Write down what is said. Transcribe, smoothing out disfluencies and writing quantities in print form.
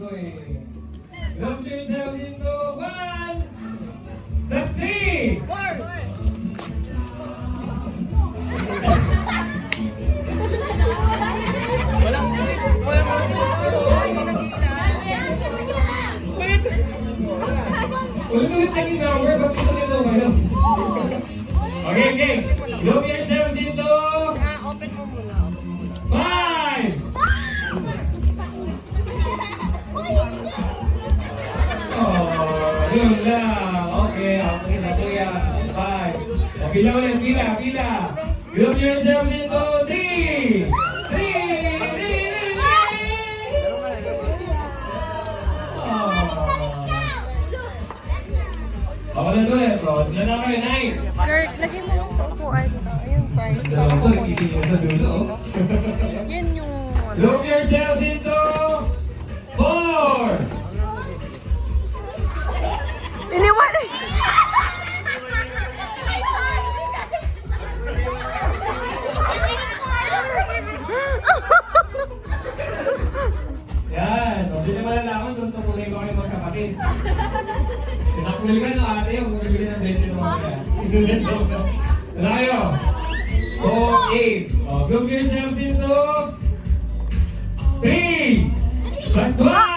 ko eh. Group yourselves into 1, plus 3! 4! Ulit-ulit lang yung number, bakit ito nito kayo? Okay. Group yourselves into Open mo muna. 5! Oh, yun lang. Okay na kuya. 5. O, pila ulit, pila. Group yourselves into 3! 3! Ako na ulit. O, dyan na kayo, 9. Kurt, lagay mo lang sa upuan. Ayun, price. Dalawa to, ikitin mo sa dulo. Yan yung... Group yourselves into 4! Iniwan! Yan. O, di na malalaman kung tukulay ko kayo magkapatid. Pinakulil ka ng ate yung bumibili ng 20 ng mga kaya. Wala kayo. O, 8. O, group yourselves into 3 plus 1!